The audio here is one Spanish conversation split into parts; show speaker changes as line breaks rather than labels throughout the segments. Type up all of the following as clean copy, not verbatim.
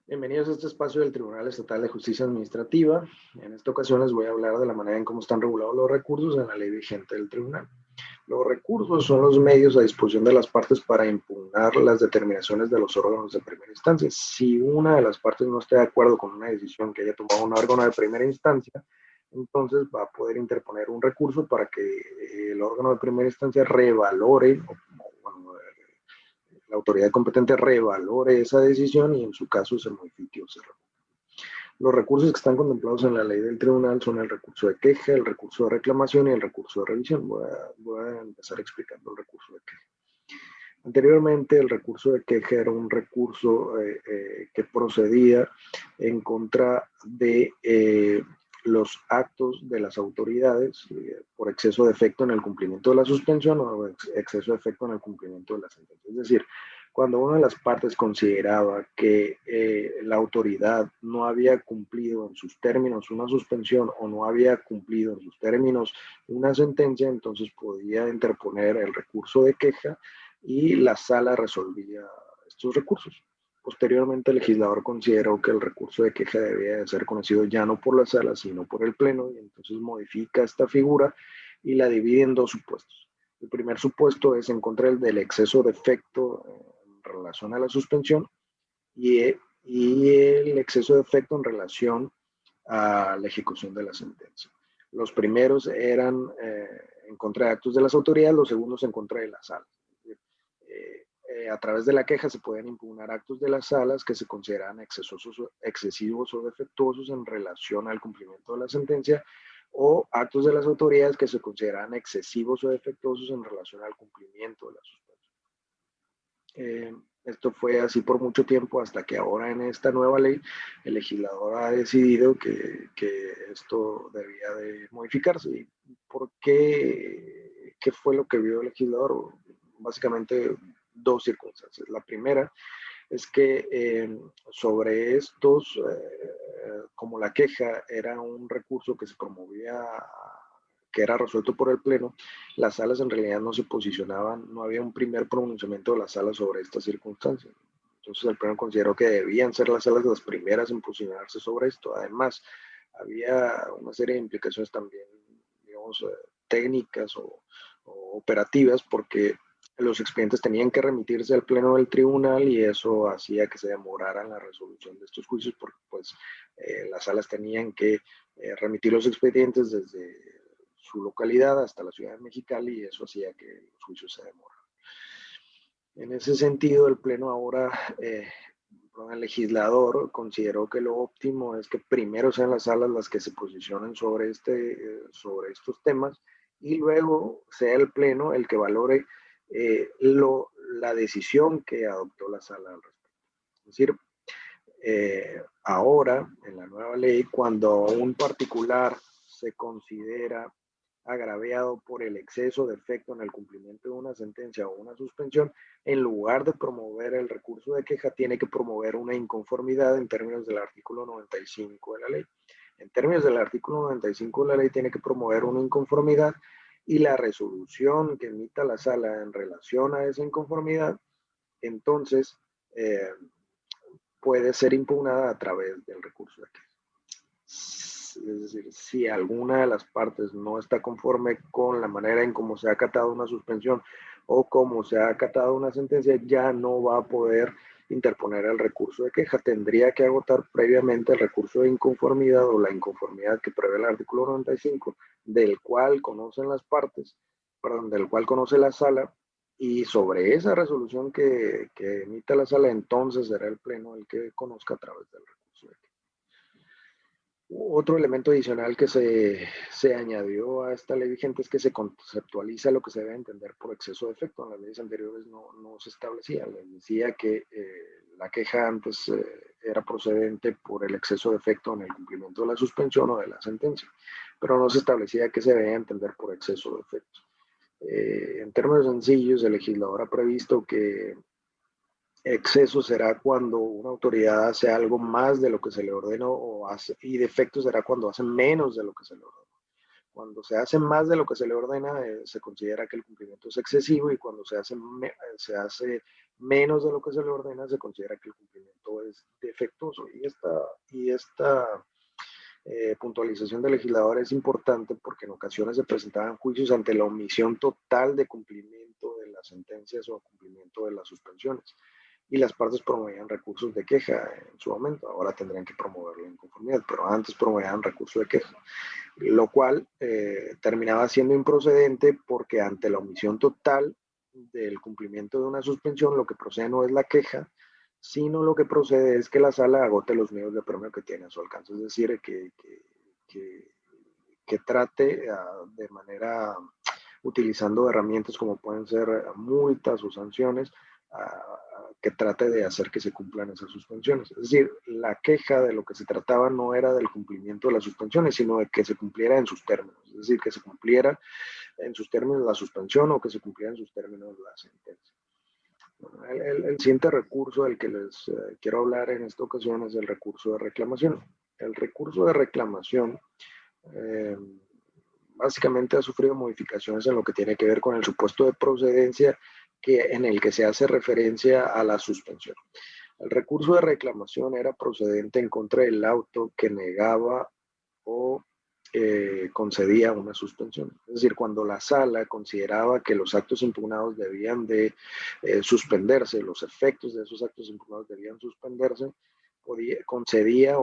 Bienvenidos a este espacio del Tribunal Estatal de Justicia Administrativa. En esta ocasión les voy a hablar de la manera en cómo están regulados los recursos en la ley vigente del tribunal. Los recursos son los medios a disposición de las partes para impugnar las determinaciones de los órganos de primera instancia. Si una de las partes no está de acuerdo con una decisión que haya tomado un órgano de primera instancia, entonces va a poder interponer un recurso para que el órgano de primera instancia revalore, bueno, la autoridad competente revalore esa decisión y en su caso se modifique o se revoque. Los recursos que están contemplados en la ley del tribunal son el recurso de queja, el recurso de reclamación y el recurso de revisión. Voy a empezar explicando el recurso de queja. Anteriormente, el recurso de queja era un recurso que procedía en contra de los actos de las autoridades por exceso de efecto en el cumplimiento de la suspensión o exceso de efecto en el cumplimiento de la sentencia. Es decir, cuando una de las partes consideraba que la autoridad no había cumplido en sus términos una suspensión o no había cumplido en sus términos una sentencia, entonces podía interponer el recurso de queja y la sala resolvía estos recursos. Posteriormente, el legislador consideró que el recurso de queja debía de ser conocido ya no por la sala, sino por el pleno, y entonces modifica esta figura y la divide en dos supuestos. El primer supuesto es en contra del exceso de efecto en relación a la suspensión y el exceso de efecto en relación a la ejecución de la sentencia. Los primeros eran en contra de actos de las autoridades, los segundos en contra de la sala. A través de la queja se pueden impugnar actos de las salas que se consideran excesivos o defectuosos en relación al cumplimiento de la sentencia o actos de las autoridades que se consideran excesivos o defectuosos en relación al cumplimiento de la suspensión. Esto fue así por mucho tiempo hasta que ahora en esta nueva ley el legislador ha decidido que esto debía de modificarse. ¿Y por qué? ¿Qué fue lo que vio el legislador? Básicamente dos circunstancias. La primera es que sobre estos, como la queja era un recurso que se promovía, que era resuelto por el Pleno, las salas en realidad no se posicionaban, no había un primer pronunciamiento de las salas sobre estas circunstancias. Entonces el Pleno consideró que debían ser las salas las primeras en posicionarse sobre esto. Además, había una serie de implicaciones también, digamos, técnicas o operativas, porque los expedientes tenían que remitirse al pleno del tribunal y eso hacía que se demorara la resolución de estos juicios porque pues las salas tenían que remitir los expedientes desde su localidad hasta la ciudad de Mexicali y eso hacía que los juicios se demoraran. En ese sentido, el pleno ahora, el legislador consideró que lo óptimo es que primero sean las salas las que se posicionen sobre, sobre estos temas y luego sea el pleno el que valore la decisión que adoptó la sala al respecto. Es decir, ahora en la nueva ley, cuando un particular se considera agraviado por el exceso de efecto en el cumplimiento de una sentencia o una suspensión, en lugar de promover el recurso de queja, tiene que promover una inconformidad en términos del artículo 95 de la ley. En términos del artículo 95 de la ley, tiene que promover una inconformidad y la resolución que emita la sala en relación a esa inconformidad, entonces puede ser impugnada a través del recurso de queja. Es decir, si alguna de las partes no está conforme con la manera en cómo se ha acatado una suspensión o cómo se ha acatado una sentencia, ya no va a poder interponer el recurso de queja. Tendría que agotar previamente el recurso de inconformidad o la inconformidad que prevé el artículo 95, del cual conocen las partes, perdón, del cual conoce la sala, y sobre esa resolución que emita la sala, entonces será el pleno el que conozca a través del recurso de queja. Otro elemento adicional que se añadió a esta ley vigente es que se conceptualiza lo que se debe entender por exceso de efecto. En las leyes anteriores no se establecía. Les decía que la queja antes era procedente por el exceso de efecto en el cumplimiento de la suspensión o de la sentencia, pero no se establecía que se debía entender por exceso de efecto. En términos sencillos, el legislador ha previsto que exceso será cuando una autoridad hace algo más de lo que se le ordenó y defecto será cuando hace menos de lo que se le ordenó. Cuando se hace más de lo que se le ordena, se considera que el cumplimiento es excesivo y cuando se hace menos de lo que se le ordena, se considera que el cumplimiento es defectuoso. Y esta puntualización del legislador es importante porque en ocasiones se presentaban juicios ante la omisión total de cumplimiento de las sentencias o cumplimiento de las suspensiones. Y las partes promovían recursos de queja en su momento. Ahora tendrían que promover la inconformidad, pero antes promovían recursos de queja, lo cual terminaba siendo improcedente porque ante la omisión total del cumplimiento de una suspensión, lo que procede no es la queja, sino lo que procede es que la sala agote los medios de premio que tiene a su alcance, es decir, que trate de manera, utilizando herramientas como pueden ser multas o sanciones, que trate de hacer que se cumplan esas suspensiones. Es decir, la queja de lo que se trataba no era del cumplimiento de las suspensiones, sino de que se cumpliera en sus términos, es decir, que se cumpliera en sus términos la suspensión o que se cumpliera en sus términos la sentencia. El siguiente recurso del que les quiero hablar en esta ocasión es el recurso de reclamación. El recurso de reclamación básicamente ha sufrido modificaciones en lo que tiene que ver con el supuesto de procedencia en el que se hace referencia a la suspensión. El recurso de reclamación era procedente en contra del auto que negaba o concedía una suspensión. Es decir, cuando la sala consideraba que los actos impugnados debían de suspenderse, los efectos de esos actos impugnados debían suspenderse, concedía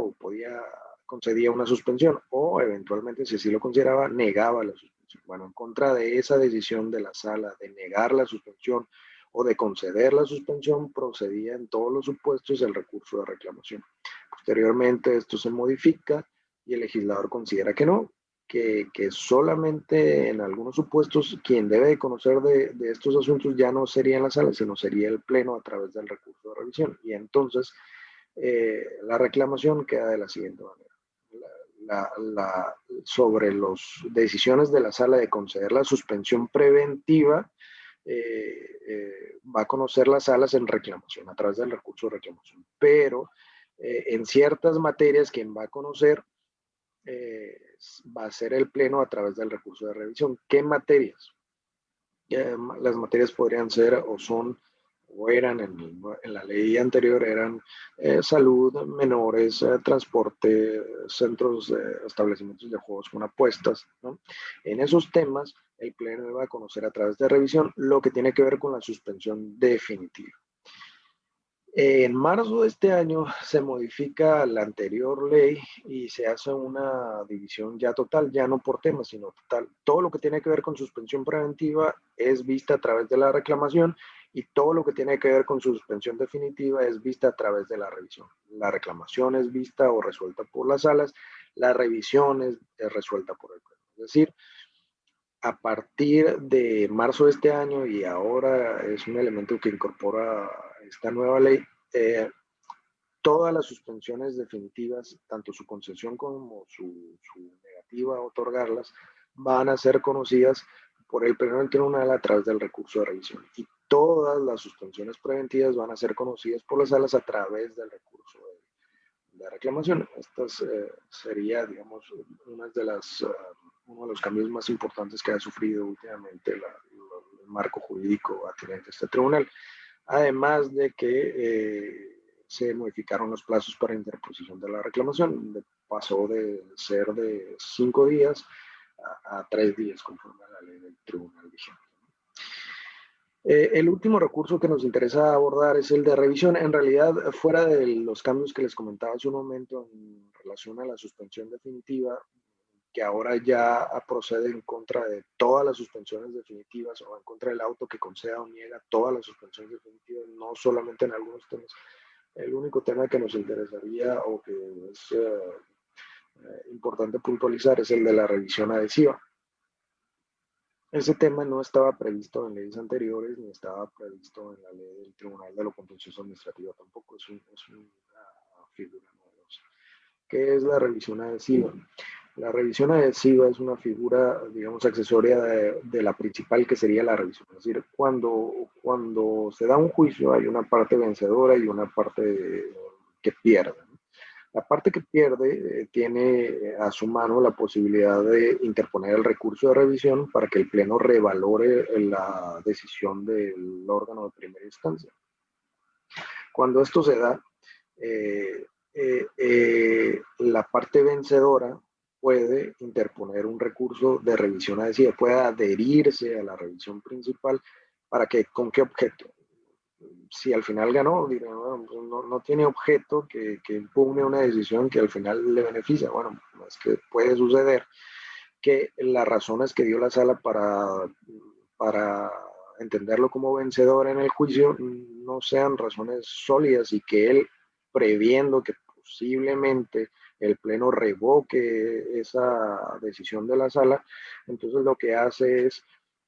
una suspensión o eventualmente, si así lo consideraba, negaba la suspensión. Bueno, en contra de esa decisión de la sala de negar la suspensión o de conceder la suspensión, procedía en todos los supuestos el recurso de reclamación. Posteriormente esto se modifica y el legislador considera que no, que solamente en algunos supuestos quien debe de conocer de estos asuntos ya no sería en la sala, sino sería el pleno a través del recurso de revisión. Y entonces la reclamación queda de la siguiente manera. Sobre las decisiones de la sala de conceder la suspensión preventiva, va a conocer las salas en reclamación, a través del recurso de reclamación. Pero en ciertas materias quien va a conocer va a ser el pleno a través del recurso de revisión. ¿Qué materias? Las materias podrían ser o son o eran en la ley anterior eran salud, menores, transporte, centros, establecimientos de juegos con apuestas, ¿no? En esos temas, el pleno va a conocer a través de revisión lo que tiene que ver con la suspensión definitiva. En marzo de este año se modifica la anterior ley y se hace una división ya total, ya no por temas, sino total. Todo lo que tiene que ver con suspensión preventiva es vista a través de la reclamación y todo lo que tiene que ver con suspensión definitiva es vista a través de la revisión. La reclamación es vista o resuelta por las salas, la revisión es resuelta por el pleno. Es decir, a partir de marzo de este año, y ahora es un elemento que incorpora esta nueva ley, todas las suspensiones definitivas, tanto su concesión como su negativa a otorgarlas, van a ser conocidas por el pleno del tribunal a través del recurso de revisión. Y todas las suspensiones preventivas van a ser conocidas por las salas a través del recurso de reclamación. Estas sería, digamos, uno de los cambios más importantes que ha sufrido últimamente el marco jurídico atinente a este tribunal. Además de que se modificaron los plazos para interposición de la reclamación, pasó de ser de 5 días a 3 días conforme a la ley del tribunal vigente. El último recurso que nos interesa abordar es el de revisión. En realidad, fuera de los cambios que les comentaba hace un momento en relación a la suspensión definitiva, que ahora ya procede en contra de todas las suspensiones definitivas o en contra del auto que conceda o niega todas las suspensiones definitivas, no solamente en algunos temas. El único tema que nos interesaría o que es importante puntualizar es el de la revisión adhesiva. Ese tema no estaba previsto en leyes anteriores ni estaba previsto en la ley del Tribunal de lo Contencioso Administrativo tampoco, es una figura novedosa. ¿Qué es la revisión adhesiva? La revisión adhesiva es una figura, digamos, accesoria de la principal, que sería la revisión. Es decir, cuando se da un juicio hay una parte vencedora y una parte que pierde. La parte que pierde tiene a su mano la posibilidad de interponer el recurso de revisión para que el Pleno revalore la decisión del órgano de primera instancia. Cuando esto se da, la parte vencedora puede interponer un recurso de revisión adhesiva, puede adherirse a la revisión principal. ¿Para qué? ¿Con qué objeto? Si al final ganó, dirá, bueno, pues no tiene objeto que impugne una decisión que al final le beneficia. Bueno, es que puede suceder que las razones que dio la sala para entenderlo como vencedor en el juicio no sean razones sólidas y que él, previendo que posiblemente el Pleno revoque esa decisión de la sala, entonces lo que hace es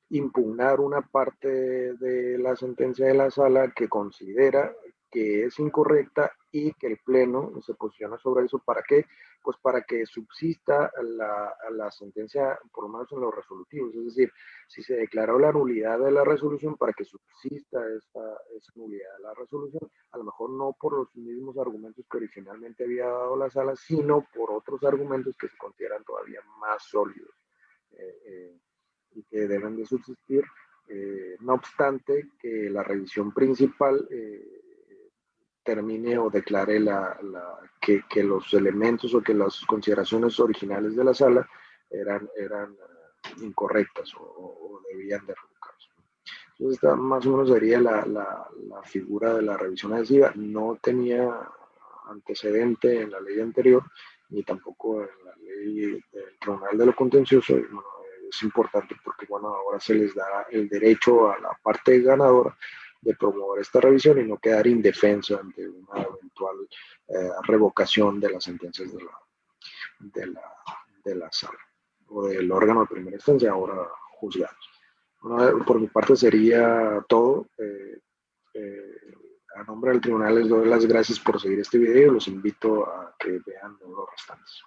impugnar una parte de la sentencia de la sala que considera que es incorrecta y que el Pleno se posiciona sobre eso. ¿Para qué? Pues para que subsista la sentencia, por lo menos en los resolutivos. Es decir, si se declaró la nulidad de la resolución, para que subsista esa nulidad de la resolución, a lo mejor no por los mismos argumentos que originalmente había dado la sala, sino por otros argumentos que se consideran todavía más sólidos. Y que deben de subsistir, no obstante que la revisión principal termine o declare que los elementos o que las consideraciones originales de la sala eran incorrectas o debían de revocarse. Entonces, esta más o menos sería la figura de la revisión adhesiva. No tenía antecedente en la ley anterior, ni tampoco en la ley del Tribunal de lo Contencioso. Bueno, es importante porque, bueno, ahora se les da el derecho a la parte ganadora de promover esta revisión y no quedar indefenso ante una eventual revocación de las sentencias de la sala o del órgano de primera instancia, ahora juzgados. Bueno, por mi parte sería todo. A nombre del tribunal les doy las gracias por seguir este video y los invito a que vean los restantes.